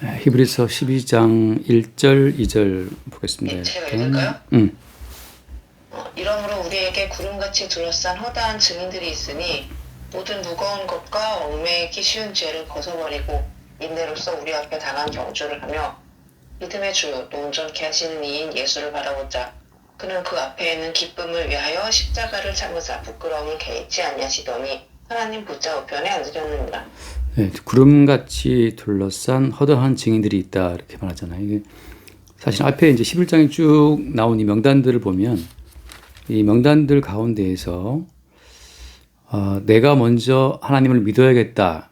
히브리서 12장 1절, 2절 보겠습니다. 네, 제가 읽을까요? 음. 이러므로 우리에게 구름같이 둘러싼 허다한 증인들이 있으니 모든 무거운 것과 얽매이기 쉬운 죄를 벗어버리고 인내로써 우리 앞에 당한 경주를 하며 믿음의 주 또 온전케 하시는 이인 예수를 바라보자. 그는 그 앞에 있는 기쁨을 위하여 십자가를 참으사 부끄러움을 개의치 아니하시더니 하나님 보좌 우편에 앉으셨느니라. 네, 구름같이 둘러싼 허다한 증인들이 있다 이렇게 말하잖아요. 이게 사실 앞에 이제 11장에 쭉 나온 이 명단들을 보면 이 명단들 가운데에서 내가 먼저 하나님을 믿어야겠다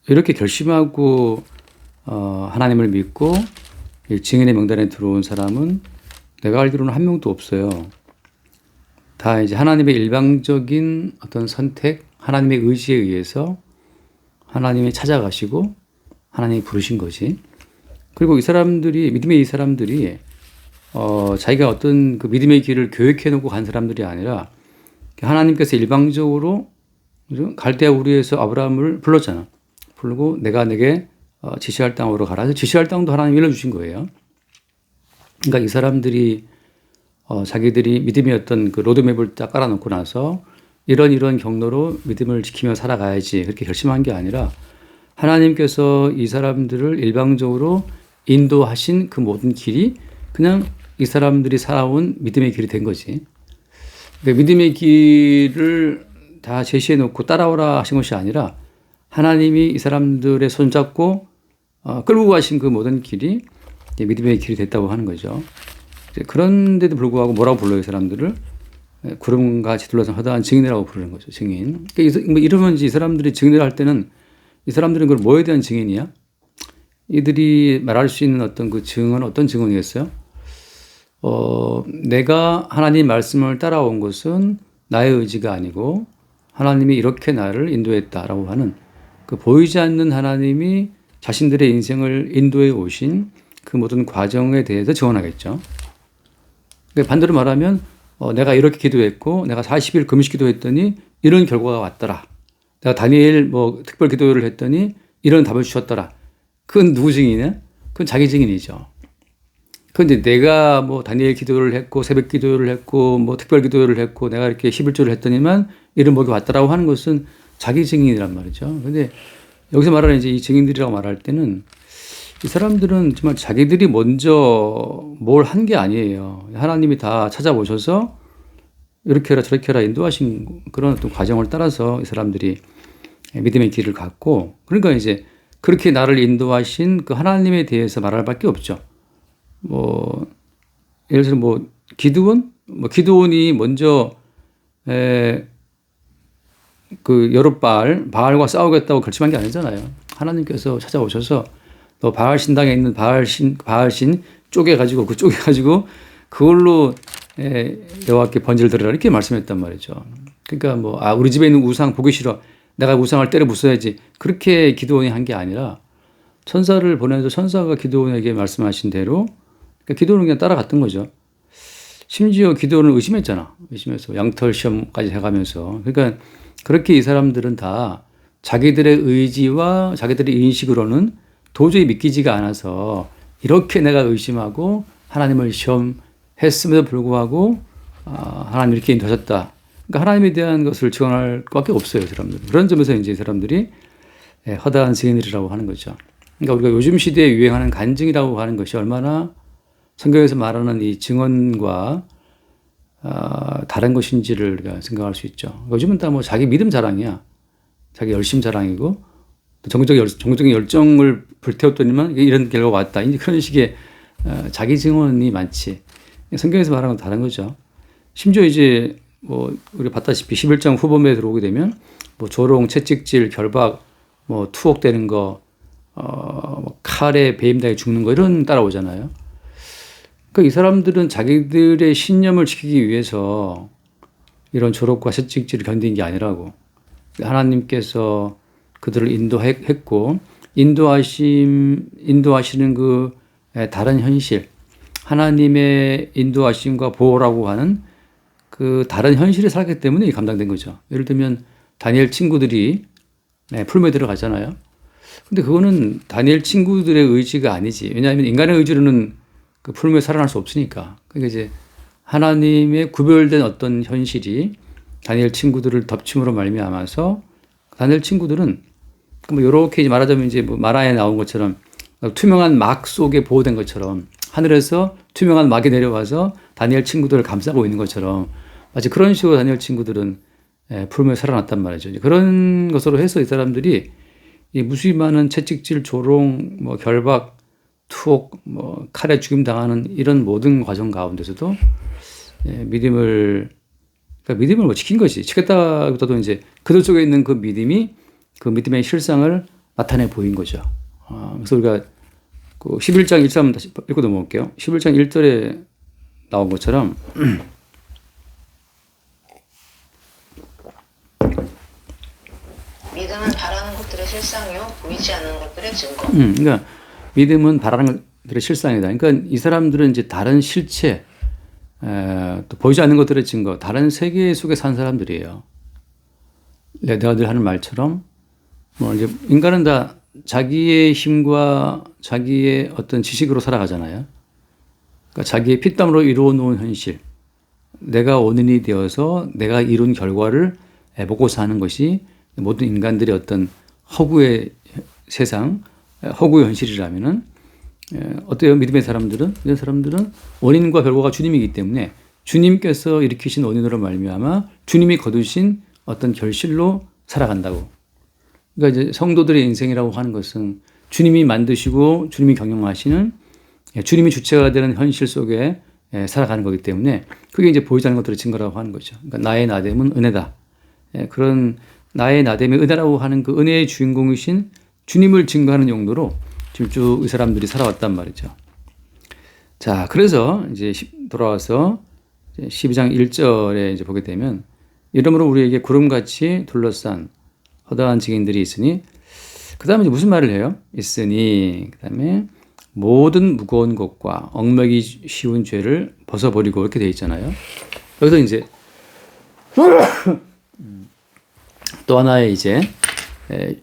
이렇게 결심하고 하나님을 믿고 이 증인의 명단에 들어온 사람은 내가 알기로는 한 명도 없어요. 다 이제 하나님의 일방적인 어떤 선택, 하나님의 의지에 의해서 하나님이 찾아가시고 하나님이 부르신 거지. 그리고 이 사람들이, 믿음의 이 사람들이 자기가 어떤 그 믿음의 길을 교육해 놓고 간 사람들이 아니라 하나님께서 일방적으로 갈대아 우르에서 아브라함을 불렀잖아. 부르고 내가 내게 지시할 땅으로 가라. 지시할 땅도 하나님이 일러주신 거예요. 그러니까 이 사람들이 자기들이 믿음의 어떤 그 로드맵을 딱 깔아놓고 나서 이런 경로로 믿음을 지키며 살아가야지 그렇게 결심한 게 아니라 하나님께서 이 사람들을 일방적으로 인도하신 그 모든 길이 그냥 이 사람들이 살아온 믿음의 길이 된 거지. 그러니까 믿음의 길을 다 제시해 놓고 따라오라 하신 것이 아니라 하나님이 이 사람들의 손잡고 끌고 가신 그 모든 길이 믿음의 길이 됐다고 하는 거죠. 그런데도 불구하고 뭐라고 불러요, 이 사람들을? 구름같이 둘러싼 허다한 증인이라고 부르는 거죠, 증인. 그러니까 이러면 이 사람들이 증인을 할 때는 이 사람들은 그걸 뭐에 대한 증인이야? 이들이 말할 수 있는 어떤 그 증언은 어떤 증언이겠어요? 내가 하나님 말씀을 따라온 것은 나의 의지가 아니고 하나님이 이렇게 나를 인도했다라고 하는 그 보이지 않는 하나님이 자신들의 인생을 인도해 오신 그 모든 과정에 대해서 증언하겠죠. 반대로 말하면 내가 이렇게 기도했고 내가 40일 금식 기도했더니 이런 결과가 왔더라. 내가 다니엘 특별 기도를 했더니 이런 답을 주셨더라. 그건 누구 증인이냐? 그건 자기 증인이죠. 그런데 내가 다니엘 기도를 했고 새벽 기도를 했고 특별 기도를 했고 내가 이렇게 11조를 했더니만 이런 복이 왔더라고 하는 것은 자기 증인이란 말이죠. 근데 여기서 말하는 이제 이 증인들이라고 말할 때는 이 사람들은 정말 자기들이 먼저 뭘 한 게 아니에요. 하나님이 다 찾아오셔서 이렇게 해라 저렇게 해라 인도하신 그런 어떤 과정을 따라서 이 사람들이 믿음의 길을 갔고 그러니까 이제 그렇게 나를 인도하신 그 하나님에 대해서 말할 밖에 없죠. 예를 들어 기드온? 기드온이 먼저 그 바알과 싸우겠다고 결심한 게 아니잖아요. 하나님께서 찾아오셔서 또 바알 신당에 있는 바알신 쪼개가지고 그걸로 여호와께 번제를 드리라 이렇게 말씀했단 말이죠. 그러니까 우리 집에 있는 우상 보기 싫어. 내가 우상을 때려 부숴야지. 그렇게 기드온이 한 게 아니라 천사를 보내서 천사가 기드온에게 말씀하신 대로 그러니까 기드온은 그냥 따라갔던 거죠. 심지어 기드온을 의심해서 양털 시험까지 해가면서 그러니까 그렇게 이 사람들은 다 자기들의 의지와 자기들의 인식으로는 도저히 믿기지가 않아서 이렇게 내가 의심하고 하나님을 시험했음에도 불구하고 하나님 이렇게 인도하셨다. 그러니까 하나님에 대한 것을 증언할 것밖에 없어요, 이 사람들은. 그런 점에서 이제 이 사람들이 허다한 증인들이라고 하는 거죠. 그러니까 우리가 요즘 시대에 유행하는 간증이라고 하는 것이 얼마나 성경에서 말하는 이 증언과 다른 것인지를 우리가 생각할 수 있죠. 요즘은 다 자기 믿음 자랑이야. 자기 열심 자랑이고 종교적인 열정을 불태웠더니만 이런 결과가 왔다. 이제 그런 식의 자기 증언이 많지. 성경에서 말하는 건 다른 거죠. 심지어 이제 우리 봤다시피 11장 후반부에 들어오게 되면 조롱, 채찍질, 결박, 투옥되는 거, 칼에 배임당해 죽는 거 이런 따라오잖아요. 그러니까 이 사람들은 자기들의 신념을 지키기 위해서 이런 조롱과 채찍질을 견딘 게 아니라고. 하나님께서 그들을 인도했고 인도하시는 그 다른 현실, 하나님의 인도하심과 보호라고 하는 그 다른 현실에 살기 때문에 감당된 거죠. 예를 들면 다니엘 친구들이 풀무에 들어가잖아요. 근데 그거는 다니엘 친구들의 의지가 아니지. 왜냐하면 인간의 의지로는 그 풀무에 살아날 수 없으니까. 그러니까 이제 하나님의 구별된 어떤 현실이 다니엘 친구들을 덮침으로 말미암아서 다니엘 친구들은 뭐 이렇게 말하자면 이제 뭐 만화에 나온 것처럼 투명한 막 속에 보호된 것처럼 하늘에서 투명한 막이 내려와서 다니엘 친구들을 감싸고 있는 것처럼 마치 그런 식으로 다니엘 친구들은 풀무에 살아났단 말이죠. 그런 것으로 해서 이 사람들이 이 무수히 많은 채찍질, 조롱, 뭐 결박, 투옥, 뭐 칼에 죽임 당하는 이런 모든 과정 가운데서도 믿음을 뭐 지킨 것이 지켰다기보다도 이제 그들 속에 있는 그 믿음이 그 믿음의 실상을 나타내 보인 거죠. 그래서 우리가 그 11장 1절 다시 읽고 넘어올게요. 11장 1절에 나온 것처럼 믿음은 바라는 것들의 실상이요 보이지 않는 것들의 증거. 그러니까 믿음은 바라는 것들의 실상이다. 그러니까 이 사람들은 이제 다른 실체, 또 보이지 않는 것들의 증거, 다른 세계 속에 산 사람들이에요. 내가 늘 하는 말처럼 뭐 이제 인간은 다 자기의 힘과 자기의 어떤 지식으로 살아가잖아요. 그러니까 자기의 피땀으로 이루어 놓은 현실, 내가 원인이 되어서 내가 이룬 결과를 보고 사는 것이 모든 인간들의 어떤 허구의 세상, 허구의 현실이라면은 어때요? 믿음의 사람들은 이런 사람들은 원인과 결과가 주님이기 때문에 주님께서 일으키신 원인으로 말미암아 주님이 거두신 어떤 결실로 살아간다고. 그러니까 이제 성도들의 인생이라고 하는 것은 주님이 만드시고 주님이 경영하시는 주님이 주체가 되는 현실 속에 살아가는 거기 때문에 그게 이제 보이지 않는 것들의 증거라고 하는 거죠. 그러니까 나의 나됨은 은혜다. 그런 나의 나됨의 은혜라고 하는 그 은혜의 주인공이신 주님을 증거하는 용도로 지금 쭉 이 사람들이 살아왔단 말이죠. 자, 그래서 이제 돌아와서 12장 1절에 이제 보게 되면 이러므로 우리에게 구름같이 둘러싼 허다한 증인들이 있으니 그 다음에 무슨 말을 해요? 있으니 그 다음에 모든 무거운 것과 얽매기 쉬운 죄를 벗어버리고 이렇게 돼 있잖아요. 여기서 이제 또 하나의 이제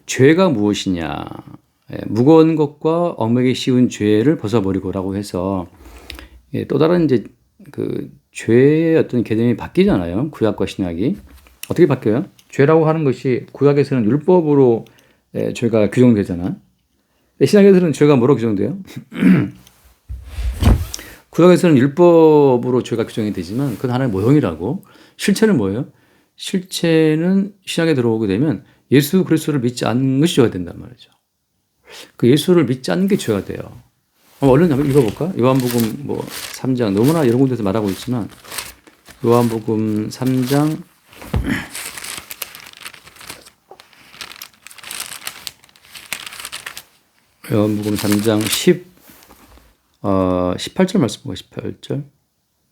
죄가 무엇이냐, 무거운 것과 얽매기 쉬운 죄를 벗어버리고라고 해서 또 다른 이제 그 죄의 어떤 개념이 바뀌잖아요. 구약과 신약이 어떻게 바뀌어요? 죄라고 하는 것이 구약에서는 율법으로 죄가 규정되잖아. 신약에서는 죄가 뭐로 규정돼요? 구약에서는 율법으로 죄가 규정이 되지만 그건 하나의 모형이라고. 실체는 뭐예요? 실체는 신약에 들어오게 되면 예수 그리스도를 믿지 않는 것이 죄가 된단 말이죠. 그 예수를 믿지 않는 게 죄가 돼요. 얼른 한번 읽어볼까? 요한복음 뭐 3장 너무나 여러 군데서 말하고 있지만 요한복음 3장 요한복음 3장 18절 말씀 보고 18절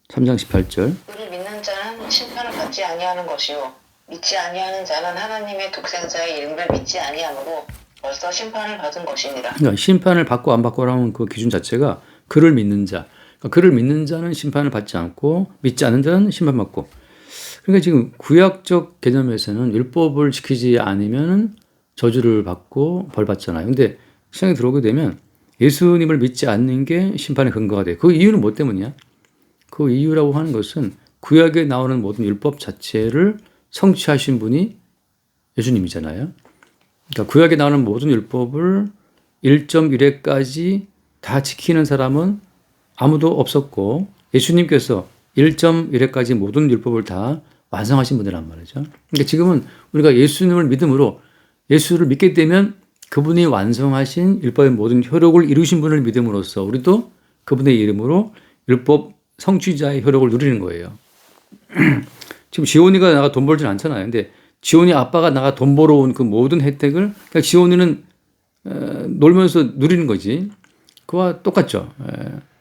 3장 18절 그를 믿는 자는 심판을 받지 아니하는 것이요 믿지 아니하는 자는 하나님의 독생자의 이름을 믿지 아니하므로 벌써 심판을 받은 것이니라. 그러니까 심판을 받고 안 받고라는 그 기준 자체가 그를 믿는 자. 그러니까 그를 믿는 자는 심판을 받지 않고 믿지 않는 자는 심판받고. 그러니까 지금 구약적 개념에서는 율법을 지키지 않으면 저주를 받고 벌 받잖아요. 근데 신약에 들어오게 되면 예수님을 믿지 않는 게 심판의 근거가 돼요. 그 이유는 뭐 때문이야? 그 이유라고 하는 것은 구약에 나오는 모든 율법 자체를 성취하신 분이 예수님이잖아요. 그러니까 구약에 나오는 모든 율법을 1.1회까지 다 지키는 사람은 아무도 없었고 예수님께서 1.1회까지 모든 율법을 다 완성하신 분이란 말이죠. 그러니까 지금은 우리가 예수님을 믿음으로 예수를 믿게 되면 그분이 완성하신 율법의 모든 효력을 이루신 분을 믿음으로써 우리도 그분의 이름으로 율법 성취자의 효력을 누리는 거예요. 지금 지온이가 나가 돈 벌진 않잖아요. 근데 지온이 아빠가 나가 돈 벌어온 그 모든 혜택을 그러니까 지온이는 놀면서 누리는 거지. 그와 똑같죠.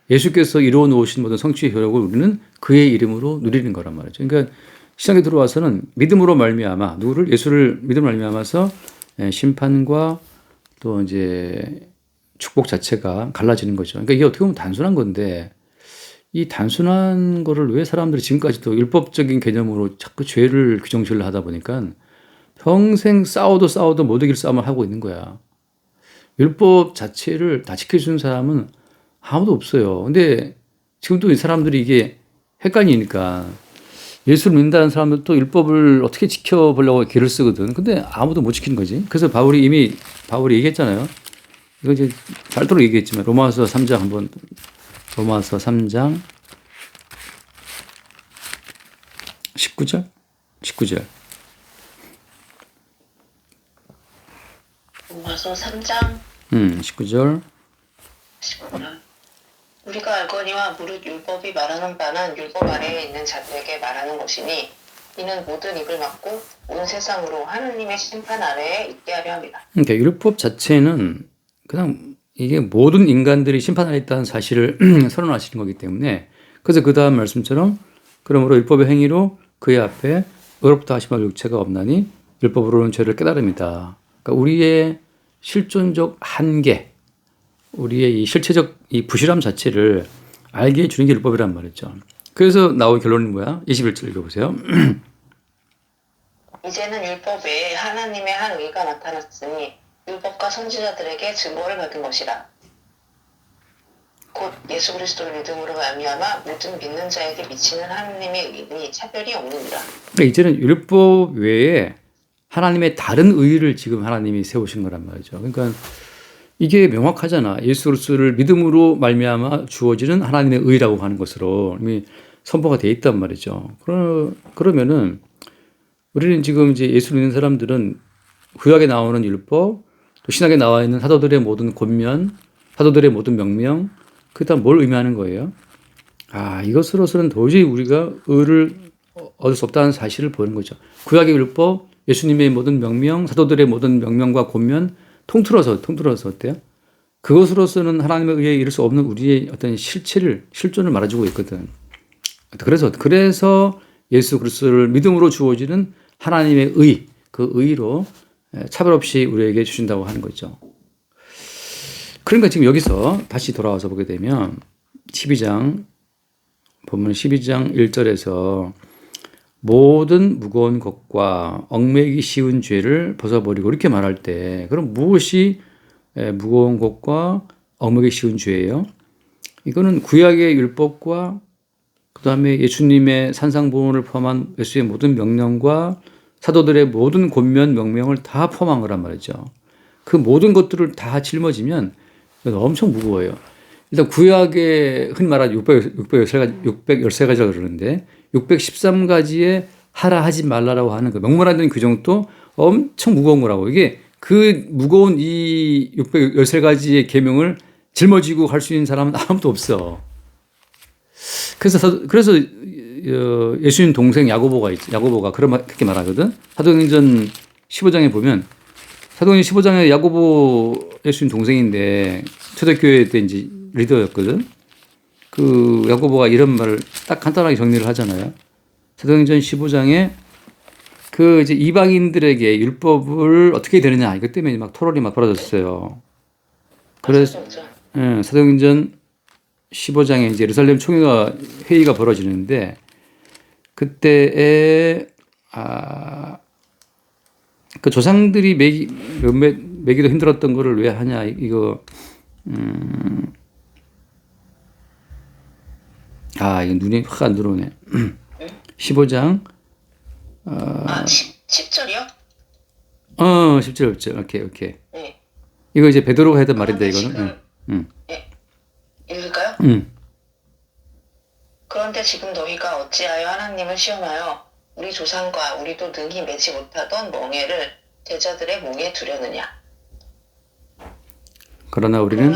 예수께서 이루어 놓으신 모든 성취의 효력을 우리는 그의 이름으로 누리는 거란 말이죠. 그러니까 시장에 들어와서는 믿음으로 말미암아 누구를 예수를 믿음으로 말미암아서 심판과 또 이제 축복 자체가 갈라지는 거죠. 그러니까 이게 어떻게 보면 단순한 건데 이 단순한 거를 왜 사람들이 지금까지도 율법적인 개념으로 자꾸 죄를 규정질을 하다 보니까 평생 싸워도 못 이길 싸움을 하고 있는 거야. 율법 자체를 다 지켜주는 사람은 아무도 없어요. 근데 지금도 이 사람들이 이게 헷갈리니까 예수를 믿는다는 사람들도 율법을 어떻게 지켜보려고 길을 쓰거든. 근데 아무도 못 지키는 거지. 그래서 바울이 얘기했잖아요. 이거 이제 잘도록 얘기했지만 로마서 3장 한번 로마서 3장 19절 19절 로마서 3장 19절 19절. 우리가 알거니와 무릇 율법이 말하는 바는 율법 아래에 있는 자들에게 말하는 것이니 이는 모든 입을 막고 온 세상으로 하느님의 심판 아래에 있게 하려 합니다. 그러니까 율법 자체는 그냥 이게 모든 인간들이 심판 아래 있다는 사실을 선언하시는 거기 때문에 그래서 그 다음 말씀처럼 그러므로 율법의 행위로 그의 앞에 의롭다 하심할 육체가 없나니 율법으로는 죄를 깨달음이다. 그러니까 우리의 실존적 한계, 우리의 이 실체적 이 부실함 자체를 알게 해주는 게 율법이란 말이죠. 그래서 나온 결론이 뭐야? 21절 읽어보세요. 이제는 율법 외에 하나님의 한 의가 나타났으니 율법과 선지자들에게 증거를 받은 것이라. 곧 예수 그리스도를 믿음으로 말미암아 모든 믿는 자에게 미치는 하나님의 의니 차별이 없느니라. 그러니까 이제는 율법 외에 하나님의 다른 의를 지금 하나님이 세우신 거란 말이죠. 그러니까 이게 명확하잖아. 예수 그리스도를 믿음으로 말미암아 주어지는 하나님의 의라고 하는 것으로 이미 선포가 돼 있단 말이죠. 그러면은 우리는 지금 이제 예수 믿는 사람들은 구약에 나오는 율법, 또 신약에 나와 있는 사도들의 모든 권면, 사도들의 모든 명령, 그다음 뭘 의미하는 거예요? 이것으로서는 도저히 우리가 의를 얻을 수 없다는 사실을 보는 거죠. 구약의 율법, 예수님의 모든 명령, 사도들의 모든 명령과 권면 통틀어서 어때요? 그것으로서는 하나님의 의에 이를 수 없는 우리의 어떤 실존을 말해주고 있거든. 그래서 예수 그리스도를 믿음으로 주어지는 하나님의 의, 그 의로 차별 없이 우리에게 주신다고 하는 거죠. 그러니까 지금 여기서 다시 돌아와서 보게 되면 12장 본문 12장 1절에서 모든 무거운 것과 얽매이기 쉬운 죄를 벗어버리고 이렇게 말할 때 그럼 무엇이 무거운 것과 얽매이기 쉬운 죄예요? 이거는 구약의 율법과 그 다음에 예수님의 산상보훈을 포함한 예수의 모든 명령과 사도들의 모든 권면 명령을 다 포함한 거란 말이죠. 그 모든 것들을 다 짊어지면 엄청 무거워요. 일단 구약에 흔히 말하는 613가지라고 그러는데 613가지에 하라 하지 말라라고 하는 그 명문화된 규정도 엄청 무거운 거라고. 이게 그 무거운 이 613가지의 계명을 짊어지고 할 수 있는 사람은 아무도 없어. 그래서 예수님 동생 야고보가 그렇게 말하거든. 사도행전 15장에 보면 사도행전 15장에 야고보 예수님 동생인데 초대교회 때 이제 리더였거든. 그 야고보가 이런 말을 딱 간단하게 정리를 하잖아요. 사도행전 15장에 그 이제 이방인들에게 율법을 어떻게 되느냐 이것 때문에 막 토론이 막 벌어졌어요. 그래서 사도행전 15장에 이제 예루살렘 회의가 벌어지는데 그때에 그 조상들이 매기도 힘들었던 거를 왜 하냐 이거 이거 눈이 확 안 들어오네. 15장 10절이요? 10절. 오케이. 네. 이거 이제 베드로가 했던 말인데 이거는. 읽을까요? 그런데 지금 너희가 어찌하여 하나님을 시험하여 우리 조상과 우리도 능히 매지 못하던 멍에를 제자들의 목에 두려느냐. 그러나 우리는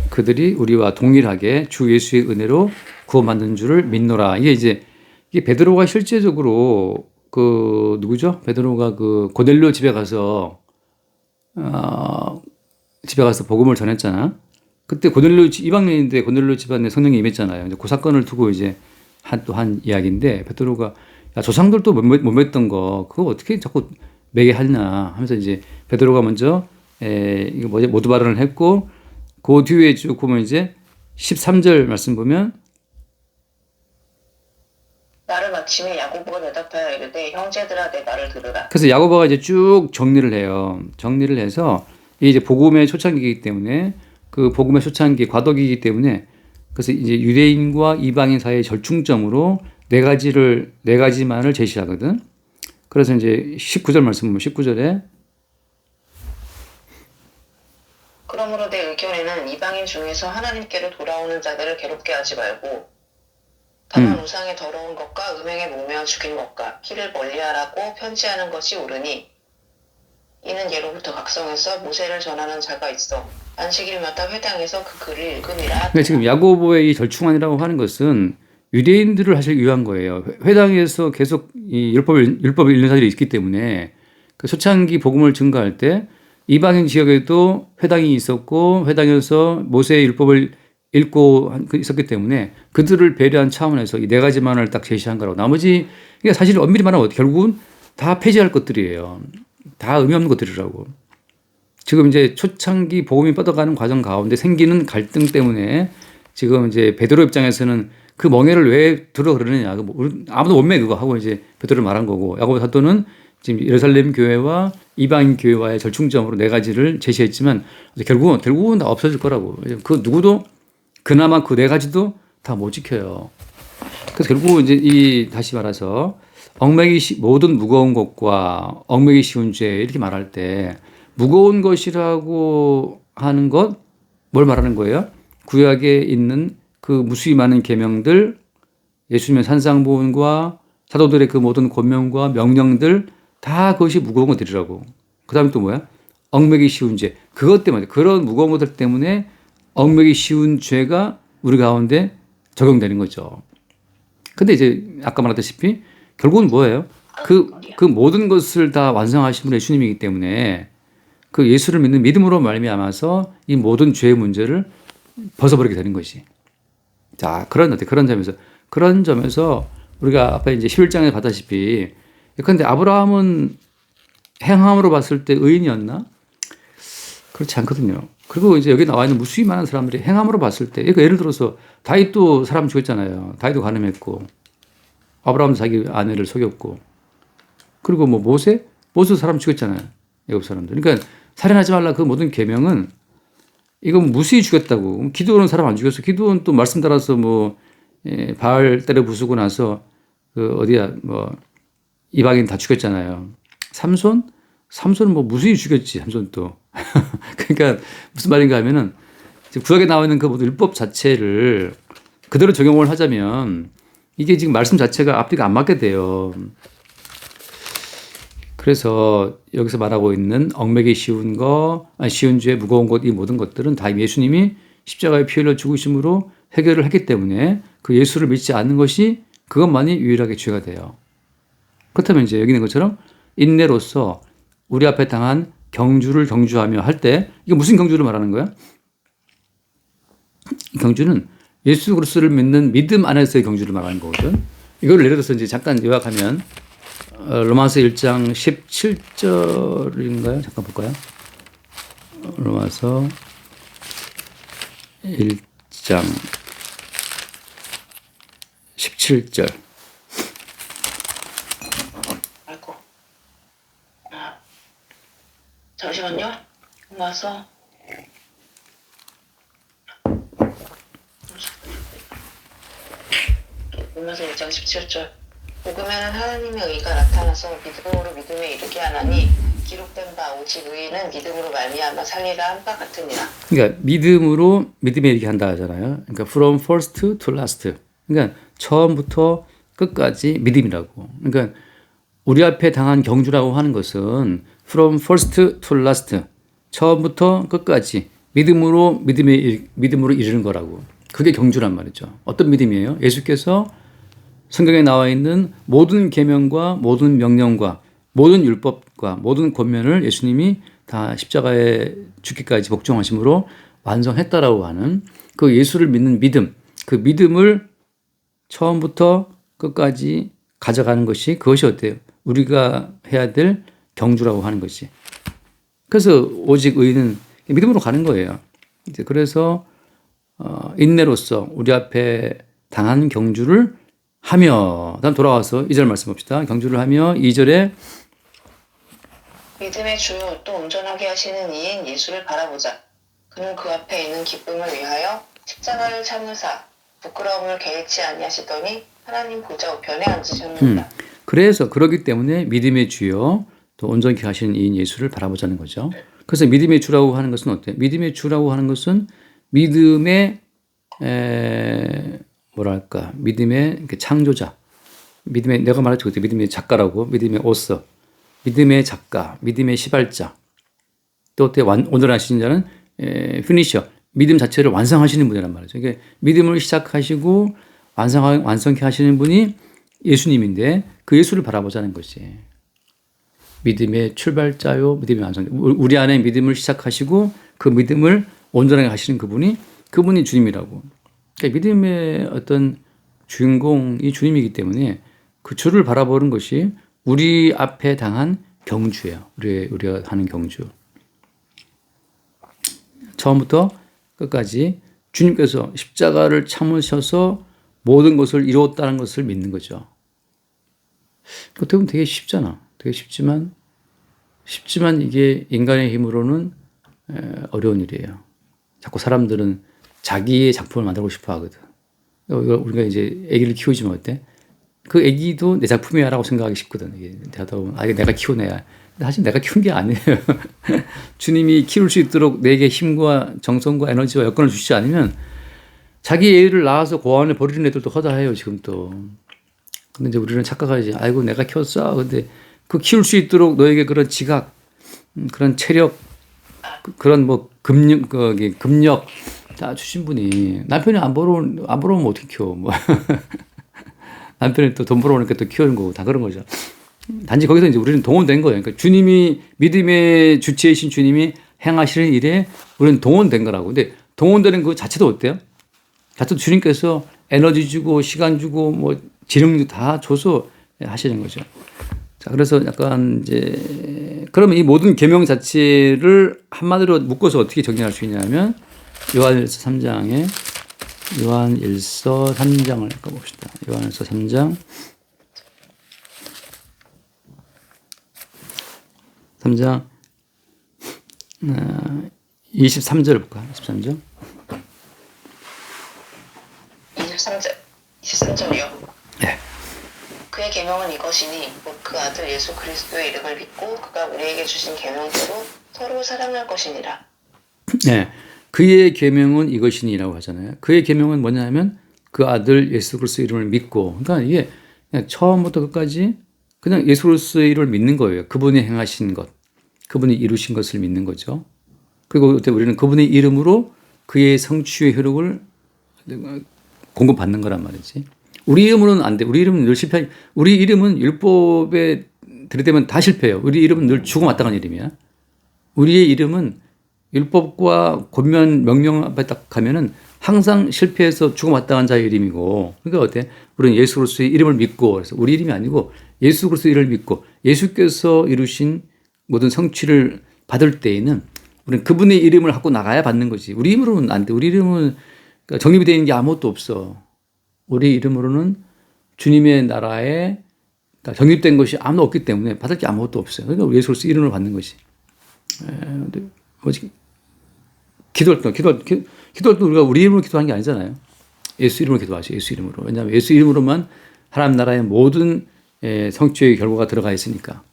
그들이 우리와 동일하게 주 예수의 은혜로 구원받는 줄을 믿노라. 이게 베드로가 실제적으로 그 누구죠? 베드로가 그 고넬료 집에 가서 복음을 전했잖아. 그때 이방인인데 고넬료 집안에 성령이 임했잖아요. 이제 그 사건을 두고 이제 한 이야기인데 베드로가 조상들도 못 맺던 거 그거 어떻게 자꾸 매게 하냐 하면서 이제 베드로가 먼저 이거 모두 발언을 했고 그 뒤에 쭉 보면 이제 13절 말씀 보면 나를 마침에 야고보가 대답하여 이르되 형제들아 내 말을 들으라. 그래서 야고보가 이제 쭉 정리를 해요. 정리를 해서 이게 이제 복음의 초창기이기 때문에 그 복음의 초창기 과도기이기 때문에 그래서 이제 유대인과 이방인 사이의 절충점으로 네 가지만을 제시하거든. 그래서 이제 19절 말씀 보면 19절에 그러므로 내 의견에는 이방인 중에서 하나님께로 돌아오는 자들을 괴롭게 하지 말고 다만 우상의 더러운 것과 음행에 목매어 죽인 것과 피를 멀리하라고 편지하는 것이 옳으니 이는 예로부터 각성에서 모세를 전하는 자가 있어 안식일마다 회당에서 그 글을 읽음이라. 그러니까 지금 야고보의 이 절충안이라고 하는 것은 유대인들을 사실 위한 거예요. 회당에서 계속 이 율법을 읽는 사람들이 있기 때문에 그 초창기 복음을 증거할 때 이방인 지역에도 회당이 있었고 회당에서 모세의 율법을 읽고 있었기 때문에 그들을 배려한 차원에서 이 네 가지만을 딱 제시한 거라고. 나머지 그러니까 사실 엄밀히 말하면 결국은 다 폐지할 것들이에요. 다 의미 없는 것들이라고. 지금 이제 초창기 복음이 뻗어가는 과정 가운데 생기는 갈등 때문에 지금 이제 베드로 입장에서는 그 멍에를 왜 들어 그러느냐. 아무도 못 매 그거 하고 이제 베드로를 말한 거고 야고보 사도는 지금 예루살렘 교회와 이방인 교회와의 절충점으로 네 가지를 제시했지만 결국은 다 없어질 거라고. 그 누구도 그나마 그 네 가지도 다 못 지켜요. 그래서 결국 이제 다시 말해서 모든 무거운 것과 얽매기 쉬운 죄 이렇게 말할 때 무거운 것이라고 하는 것 뭘 말하는 거예요? 구약에 있는 그 무수히 많은 계명들, 예수님의 산상보훈과 사도들의 그 모든 권면과 명령들 다 그것이 무거운 것들이라고. 그 다음에 또 뭐야? 얽매기 쉬운 죄. 그것 때문에 그런 무거운 것들 때문에 얽매기 쉬운 죄가 우리 가운데 적용되는 거죠. 근데 이제 아까 말했다시피 결국은 뭐예요? 그 모든 것을 다 완성하신 분이 예수님이기 때문에 그 예수를 믿는 믿음으로 말미암아서 이 모든 죄의 문제를 벗어버리게 되는 것이. 자, 그런 점에서 우리가 앞에 이제 11장에 봤다시피 그런데 아브라함은 행함으로 봤을 때 의인이었나? 그렇지 않거든요. 그리고 이제 여기 나와 있는 무수히 많은 사람들이 행함으로 봤을 때, 그러니까 예를 들어서 다윗도 사람 죽였잖아요. 다윗도 간음했고, 아브라함도 자기 아내를 속였고, 그리고 뭐 모세도 사람 죽였잖아요. 애굽 사람들. 그러니까 살인하지 말라 그 모든 계명은 이건 무수히 죽였다고. 기드온은 사람 안 죽였어. 기드온 또 말씀 따라서 바알 때려 부수고 나서 이방인 다 죽였잖아요. 삼손은 무수히 죽였지. 삼손도. 그러니까 무슨 말인가 하면은 구약에 나와 있는 그 모든 율법 자체를 그대로 적용을 하자면 이게 지금 말씀 자체가 앞뒤가 안 맞게 돼요. 그래서 여기서 말하고 있는 얽매기 쉬운 죄, 무거운 것, 이 모든 것들은 다 예수님이 십자가에 피 흘려 죽으심으로 해결을 했기 때문에 그 예수를 믿지 않는 것이 그것만이 유일하게 죄가 돼요. 그렇다면 이제 여기 있는 것처럼 인내로서 우리 앞에 당한 경주를 경주하며 할 때 이게 무슨 경주를 말하는 거야? 이 경주는 예수 그리스도를 믿는 믿음 안에서의 경주를 말하는 거거든. 이걸 예를 들어서 이제 잠깐 요약하면 로마서 1장 17절인가요? 잠깐 볼까요? 로마서 1장 17절. 아이고. 잠시만요. 로마서 1장 17절. 복음에는 하나님의 의가 나타나서 믿음으로 믿음에 이르게 하나니 기록된 바 오직 의인은 믿음으로 말미암아 살리라 한 바 같으니라. 그러니까 믿음으로 믿음에 이르게 한다 하잖아요. 그러니까 from first to last. 그러니까 처음부터 끝까지 믿음이라고. 그러니까 우리 앞에 당한 경주라고 하는 것은 from first to last. 처음부터 끝까지 믿음으로 이르는 거라고. 그게 경주란 말이죠. 어떤 믿음이에요? 예수께서 성경에 나와 있는 모든 계명과 모든 명령과 모든 율법과 모든 권면을 예수님이 다 십자가에 죽기까지 복종하심으로 완성했다라고 하는 그 예수를 믿는 믿음, 그 믿음을 처음부터 끝까지 가져가는 것이 그것이 어때요? 우리가 해야 될 경주라고 하는 것이. 그래서 오직 의인은 믿음으로 가는 거예요. 그래서 인내로서 우리 앞에 당한 경주를 하며 다음 돌아와서 2절 말씀 봅시다. 경주를 하며 2절에 믿음의 주 또 온전하게 하시는 이인 예수를 바라보자. 그는 그 앞에 있는 기쁨을 위하여 십자가를 참으사 부끄러움을 개의치 아니하시더니 하나님 보좌 우편에 앉으셨느니라. 그래서 그러기 때문에 믿음의 주요 또 온전케 하시는 이인 예수를 바라보자는 거죠. 그래서 믿음의 주라고 하는 것은 어때요? 믿음의 주라고 하는 것은 믿음의 뭐랄까 믿음의 창조자, 믿음의 내가 말했죠, 그때 믿음의 작가라고, 믿음의 오서, 믿음의 작가, 믿음의 시발자, 또 어때 온전하신 자는 피니셔, 믿음 자체를 완성하시는 분이란 말이죠. 이게 믿음을 시작하시고 완성케 하시는 분이 예수님인데 그 예수를 바라보자는 것이 믿음의 출발자요, 믿음의 완성. 우리 안에 믿음을 시작하시고 그 믿음을 온전하게 하시는 그분이 주님이라고. 그러니까 믿음의 어떤 주인공이 주님이기 때문에 그 주를 바라보는 것이 우리 앞에 당한 경주예요. 우리가 하는 경주. 처음부터 끝까지 주님께서 십자가를 참으셔서 모든 것을 이루었다는 것을 믿는 거죠. 어떻게 보면 되게 쉽잖아. 되게 쉽지만 이게 인간의 힘으로는 어려운 일이에요. 자꾸 사람들은 자기의 작품을 만들고 싶어 하거든. 우리가 이제 아기를 키우지면 어때? 그 아기도 내 작품이야 라고 생각하기 쉽거든. 이게 하다 보면 이게 내가 키운 애야. 사실 내가 키운 게 아니에요. 주님이 키울 수 있도록 내게 힘과 정성과 에너지와 여건을 주시지 않으면 자기 애를 낳아서 고아원에 버리는 애들도 허다해요, 지금 또. 근데 이제 우리는 착각하지. 아이고, 내가 키웠어. 근데 그 키울 수 있도록 너에게 그런 지각, 그런 체력, 그런 뭐 금력 다 주신 분이 남편이 안 벌어오면 어떻게 키워. 뭐. 남편이 또 돈 벌어오니까 또 키우는 거고 다 그런 거죠. 단지 거기서 이제 우리는 동원된 거예요. 그러니까 주님이, 믿음의 주체이신 주님이 행하시는 일에 우리는 동원된 거라고. 근데 동원되는 그 자체도 어때요? 자체도 주님께서 에너지 주고 시간 주고 뭐 지능도 다 줘서 하시는 거죠. 자, 그래서 약간 이제 그러면 이 모든 계명 자체를 한마디로 묶어서 어떻게 정리할 수 있냐면 요한일서 3장에 요한일서 3장을 읽어봅시다. 요한일서 3장 23절 볼까? 23절. 23절이요. 네. 그의 계명은 이것이니 곧 그 아들 예수 그리스도의 이름을 믿고 그가 우리에게 주신 계명대로 서로 사랑할 것이니라. 네. 그의 계명은 이것이니라고 하잖아요. 그의 계명은 뭐냐면 그 아들 예수 그리스도의 이름을 믿고, 그러니까 이게 그냥 처음부터 끝까지 그냥 예수 그리스도의 이름을 믿는 거예요. 그분이 행하신 것, 그분이 이루신 것을 믿는 거죠. 그리고 우리는 그분의 이름으로 그의 성취의 효력을 공급받는 거란 말이지. 우리 이름으로는 안 돼. 우리 이름은 늘 실패. 우리 이름은 율법에 들이대면 다 실패해요. 우리 이름은 늘 죽어마땅한 이름이야. 우리의 이름은 율법과 권면 명령 앞에 딱 가면은 항상 실패해서 죽어마땅한 자의 이름이고, 그러니까 어때? 우리는 예수 그리스도의 이름을 믿고, 그래서 우리 이름이 아니고 예수 그리스도의 이름을 믿고 예수께서 이루신 모든 성취를 받을 때에는 우리는 그분의 이름을 갖고 나가야 받는 거지. 우리 이름으로는 안 돼. 우리 이름은 그러니까 정립이 되어 있는 게 아무것도 없어. 우리 이름으로는 주님의 나라에 그러니까 정립된 것이 아무도 없기 때문에 받을 게 아무것도 없어요. 그러니까 예수 그리스도 이름을 받는 것이. 뭐지? 기도할 때 우리가 우리 이름으로 기도하는 게 아니잖아요. 예수 이름으로 기도하죠. 예수 이름으로. 왜냐하면 예수 이름으로만 하나님 나라의 모든 성취의 결과가 들어가 있으니까.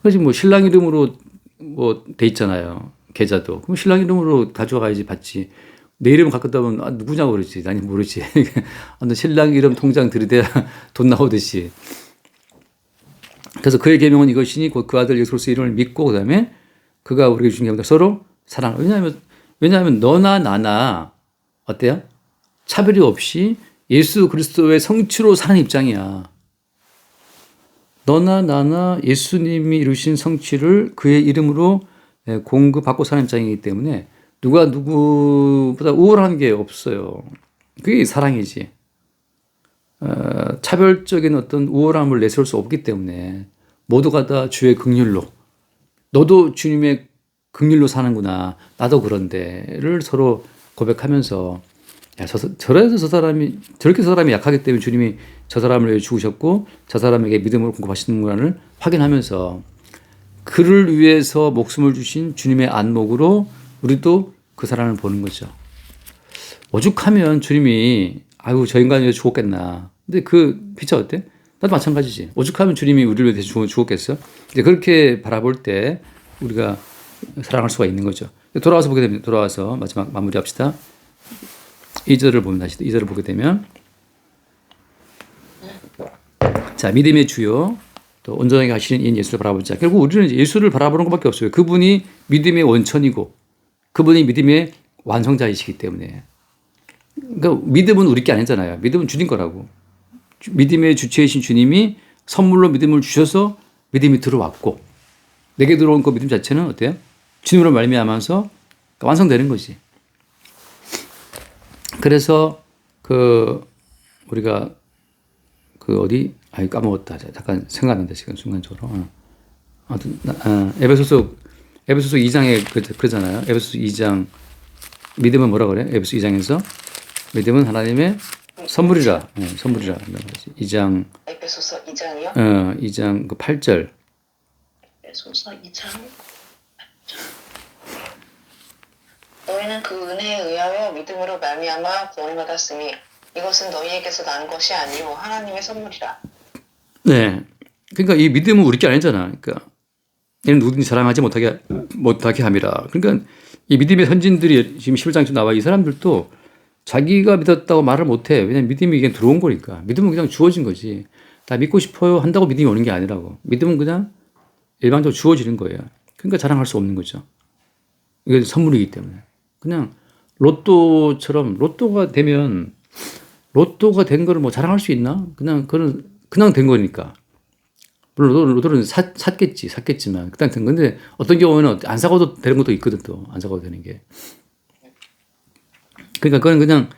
그래서 뭐 신랑 이름으로 뭐 돼 있잖아요. 계좌도. 그럼 신랑 이름으로 가져가야지 받지. 내 이름 갖고 있다면 누구냐고 그러지. 나는 모르지. 신랑 이름 통장 들이대야 돈 나오듯이. 그래서 그의 계명은 이것이니 곧 그 아들 예수 그리스도의 이름을 믿고 그다음에 그가 우리에게 주신 계명대로 서로 사랑을. 왜냐하면 너나 나나 어때요? 차별이 없이 예수 그리스도의 성취로 사는 입장이야. 너나 나나 예수님이 이루신 성취를 그의 이름으로 공급받고 사는 입장이기 때문에 누가 누구보다 우월한 게 없어요. 그게 사랑이지. 차별적인 어떤 우월함을 내세울 수 없기 때문에 모두가 다 주의 긍휼로, 너도 주님의 긍휼로 사는구나, 나도 그런데를 서로 고백하면서 야, 저렇게 저 사람이 약하기 때문에 주님이 저 사람을 위해 죽으셨고 저 사람에게 믿음으로 공급하시는구나를 확인하면서 그를 위해서 목숨을 주신 주님의 안목으로 우리도 그 사람을 보는 거죠. 오죽하면 주님이 아유 저 인간이 왜 죽었겠나. 근데 그 피차 어때? 나도 마찬가지지. 오죽하면 주님이 우리를 위해서 죽었겠어? 이제 그렇게 바라볼 때 우리가 사랑할 수가 있는 거죠. 돌아와서 보게 됩니다. 돌아와서 마지막 마무리합시다. 2절을 보면 다시 2절을 보게 되면 자 믿음의 주요 또 온전하게 하시는 이 예수를 바라보자. 결국 우리는 이제 예수를 바라보는 것밖에 없어요. 그분이 믿음의 원천이고 그분이 믿음의 완성자이시기 때문에 그러니까 믿음은 우리 게 아니잖아요. 믿음은 주님 거라고. 믿음의 주체이신 주님이 선물로 믿음을 주셔서 믿음이 들어왔고 내게 들어온 그 믿음 자체는 어때요? 주님으로 말미암아서 완성되는 거지. 그래서 우리가 까먹었다. 잠깐 생각난다 지금 순간적으로. 에베소서 2장에 그러잖아요. 에베소서 2장 믿음은 뭐라 그래? 에베소서 2장에서 믿음은 하나님의 선물이라. 선물이라. 2장 에베소서 2장이요? 2장 그 8절. 에베소서 2장 너희는 그 은혜에 의하여 믿음으로 말미암아 구원을 받았으니 이것은 너희에게서 난 것이 아니요 하나님의 선물이라. 네. 그러니까 이 믿음은 우리 게 아니잖아. 그러니까 얘는 누구든지 자랑하지 못하게 함이라. 그러니까 이 믿음의 선진들이 지금 11장에 나와 이 사람들도 자기가 믿었다고 말을 못해. 왜냐면 믿음이 이게 들어온 거니까. 믿음은 그냥 주어진 거지. 다 믿고 싶어요 한다고 믿음이 오는 게 아니라고. 믿음은 그냥 일반적으로 주어지는 거예요. 그러니까 자랑할 수 없는 거죠. 이게 선물이기 때문에. 그냥 로또처럼 로또가 된 거를 뭐 자랑할 수 있나? 그냥 된 거니까. 물론 로또는 샀겠지만 그냥 된 건데 어떤 경우에는 안 사고도 되는 것도 있거든 또 안 사고도 되는 게. 그러니까 그건 그냥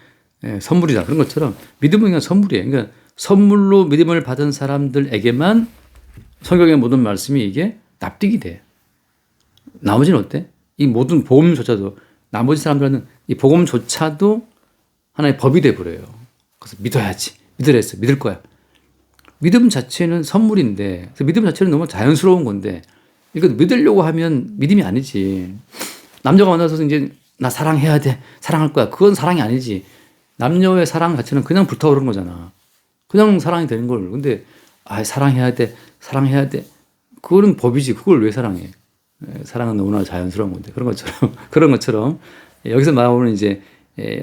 선물이다. 그런 것처럼 믿음은 그냥 선물이에요. 그러니까 선물로 믿음을 받은 사람들에게만 성경의 모든 말씀이 이게 납득이 돼. 나머지는 어때? 이 모든 복음조차도 나머지 사람들은 이 복음조차도 하나의 법이 돼버려요. 그래서 믿어야지. 믿으랬어. 믿을 거야. 믿음 자체는 선물인데 그래서 믿음 자체는 너무 자연스러운 건데 이거 믿으려고 하면 믿음이 아니지. 남자가 만나서 이제 나 사랑해야 돼. 사랑할 거야. 그건 사랑이 아니지. 남녀의 사랑 자체는 그냥 불타오르는 거잖아. 그냥 사랑이 되는 걸. 근데 사랑해야 돼. 사랑해야 돼. 그거는 법이지. 그걸 왜 사랑해? 사랑은 너무나 자연스러운 건데 그런 것처럼 여기서 나오는 이제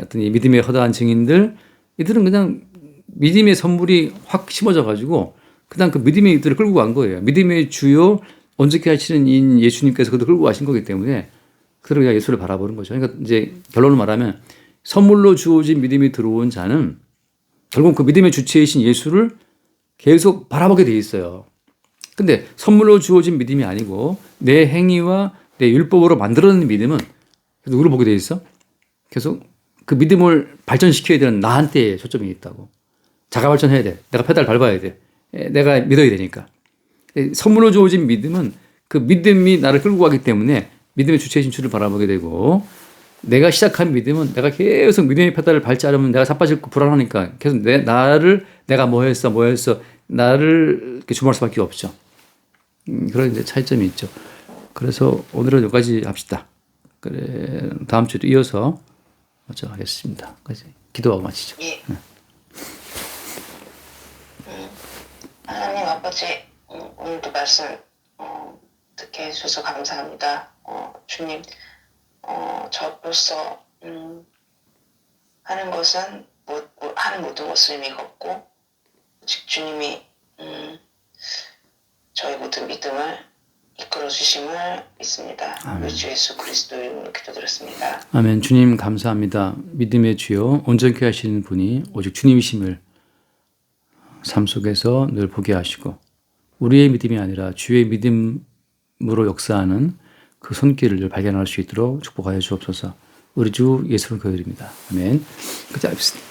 어떤 이 믿음의 허다한 증인들 이들은 그냥 믿음의 선물이 확 심어져 가지고 그냥 그 믿음의 이들을 끌고 간 거예요. 믿음의 주요 온전케 하시는 인 예수님께서 그들 끌고 가신 거기 때문에 그들은 그냥 예수를 바라보는 거죠. 그러니까 이제 결론을 말하면 선물로 주어진 믿음이 들어온 자는 결국 그 믿음의 주체이신 예수를 계속 바라보게 돼 있어요. 근데 선물로 주어진 믿음이 아니고 내 행위와 내 율법으로 만들어낸 믿음은 누구를 보게 돼 있어? 계속 그 믿음을 발전시켜야 되는 나한테 초점이 있다고. 자가 발전해야 돼. 내가 페달 밟아야 돼. 내가 믿어야 되니까. 선물로 주어진 믿음은 그 믿음이 나를 끌고 가기 때문에 믿음의 주체이신 주를 바라보게 되고 내가 시작한 믿음은 내가 계속 믿음의 페달을 밟지 않으면 내가 자빠지고 불안하니까 계속 내가 뭐 했어 나를 이렇게 주목할 수밖에 없죠. 그런 이제 차이점이 있죠. 그래서 오늘은 여기까지 합시다. 그래 다음 주에도 이어서 하겠습니다. 기도하고 마치죠. 예. 하나님 아버지 오늘도 말씀 듣게 해주셔서 감사합니다. 주님 저로서 하는 것은 하는 모든 것을 의미가 없고 즉 주님이 저의 모든 믿음을 이끌어 주심을 믿습니다. 우리 주 예수 그리스도 이름으로 기도드렸습니다. 아멘. 주님 감사합니다. 믿음의 주요 온전케 하시는 분이 오직 주님이심을 삶 속에서 늘 보게 하시고 우리의 믿음이 아니라 주의 믿음으로 역사하는 그 손길을 늘 발견할 수 있도록 축복하여 주옵소서. 우리 주 예수를 기도드립니다. 아멘. 끝자 뵙겠습니다.